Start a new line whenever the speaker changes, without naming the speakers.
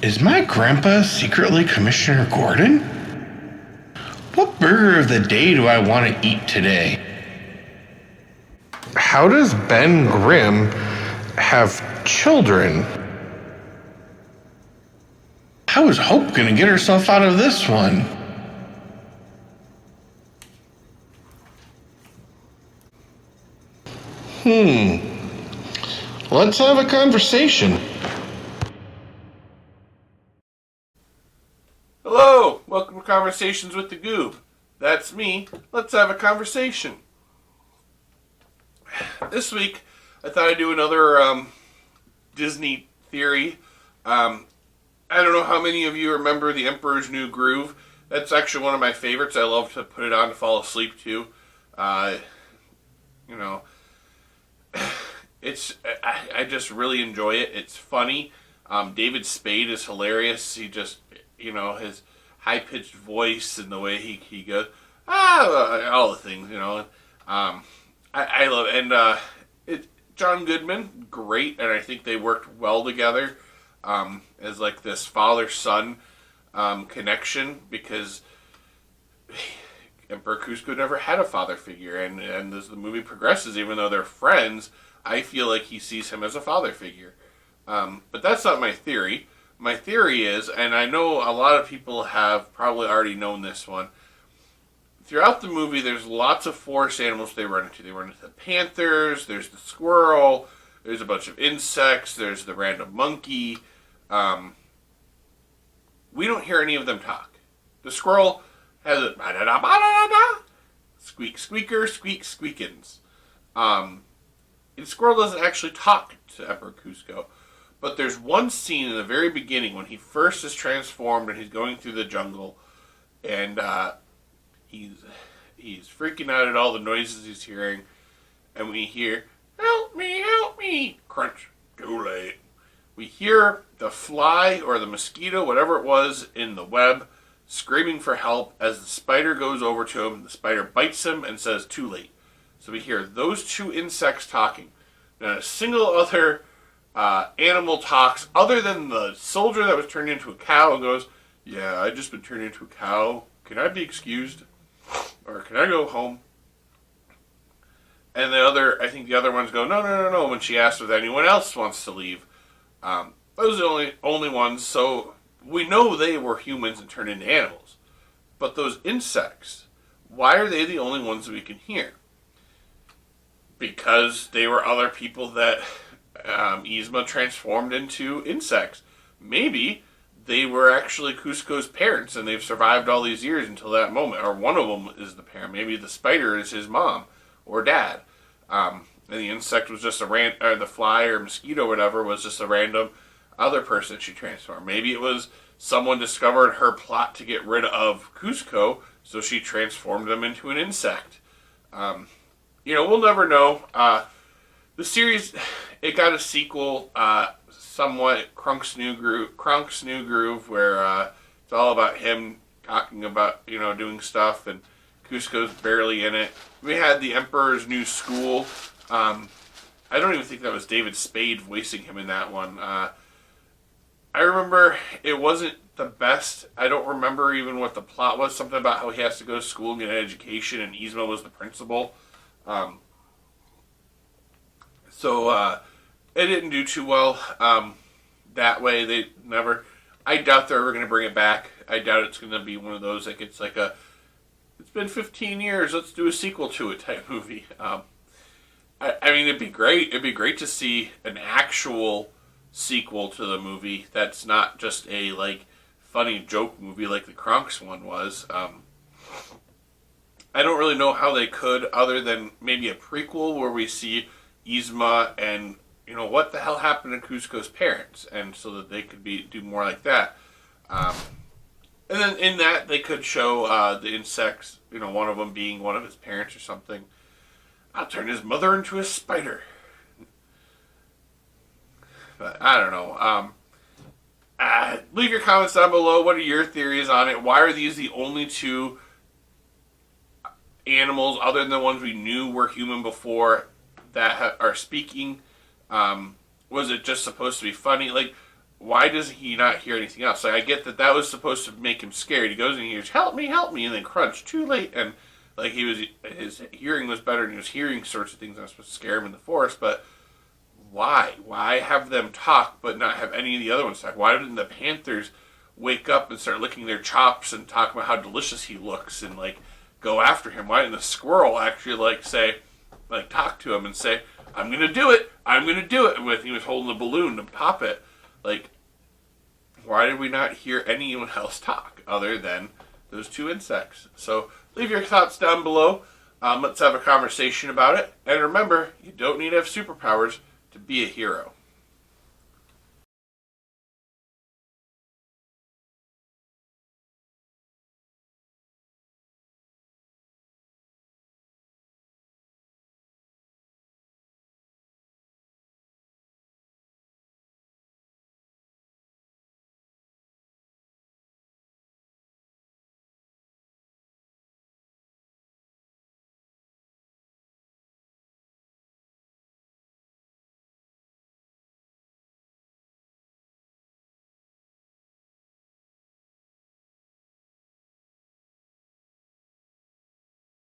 Is my grandpa secretly Commissioner Gordon? What burger of the day do I want to eat today? How does Ben Grimm have children? How is Hope gonna get herself out of this one? Let's have a conversation.
Hello, welcome to Conversations with the Goob. That's me. Let's have a conversation. This week, I thought I'd do another Disney theory. I don't know how many of you remember The Emperor's New Groove. That's actually one of my favorites. I love to put it on to fall asleep to. I just really enjoy it. It's funny. David Spade is hilarious. He just, his high-pitched voice and the way he goes, all the things, I love it. And John Goodman, great, and I think they worked well together as like this father-son connection, because Emperor Kuzco never had a father figure, and as the movie progresses, even though they're friends, I feel like he sees him as a father figure. But that's not my theory. My theory is, and I know a lot of people have probably already known this one, throughout the movie there's lots of forest animals they run into. They run into the panthers, there's the squirrel, there's a bunch of insects, there's the random monkey. We don't hear any of them talk. The squirrel has a squeak squeaker, squeak squeakins. The squirrel doesn't actually talk to Emperor Kuzco, but there's one scene in the very beginning when he first is transformed and he's going through the jungle, and he's freaking out at all the noises he's hearing, and we hear, help me, crunch, too late. We hear the fly or the mosquito, whatever it was, in the web, screaming for help as the spider goes over to him. The spider bites him and says, too late. So we hear those two insects talking. Not a single other animal talks other than the soldier that was turned into a cow and goes, yeah, I just been turned into a cow. Can I be excused? Or can I go home? And I think the other ones go, no, when she asks if anyone else wants to leave. Those are the only ones, so we know they were humans and turned into animals. But those insects, why are they the only ones that we can hear? Because they were other people that Yzma transformed into insects. Maybe they were actually Kuzco's parents and they've survived all these years until that moment. Or one of them is the parent. Maybe the spider is his mom or dad. And the insect was just or the fly or mosquito or whatever was just a random other person she transformed. Maybe it was someone discovered her plot to get rid of Kuzco, so she transformed them into an insect. We'll never know. The series, it got a sequel, somewhat Krunk's New Groove, where it's all about him talking about, doing stuff, and Kuzco's barely in it. We had The Emperor's New School. I don't even think that was David Spade voicing him in that one. I remember it wasn't the best. I don't remember even what the plot was. Something about how he has to go to school and get an education, and Yzma was the principal. So it didn't do too well that way. They never. I doubt they're ever going to bring it back. I doubt it's going to be one of those like it's like it's been 15 years, let's do a sequel to it type movie. I mean, it'd be great. It'd be great to see an actual sequel to the movie that's not just a like funny joke movie like the Kronks one was. I don't really know how they could, other than maybe a prequel where we see Yzma and what the hell happened to Kuzco's parents, and so that they could do more like that. And then in that they could show the insects, one of them being one of his parents or something. I'll turn his mother into a spider. But I don't know. Leave your comments down below. What are your theories on it? Why are these the only two animals, other than the ones we knew were human before, that are speaking? Was it just supposed to be funny? Like, why does he not hear anything else? Like, I get that that was supposed to make him scared. He goes and he hears, help me, and then crunch, too late. And like his hearing was better and he was hearing sorts of things that were supposed to scare him in the forest. But why? Why have them talk but not have any of the other ones talk? Why didn't the panthers wake up and start licking their chops and talk about how delicious he looks and like go after him? Why didn't the squirrel actually talk to him and say, I'm gonna do it, with he was holding the balloon to pop it? Like, why did we not hear anyone else talk other than those two insects? So leave your thoughts down below. Let's have a conversation about it. And remember, you don't need to have superpowers to be a hero.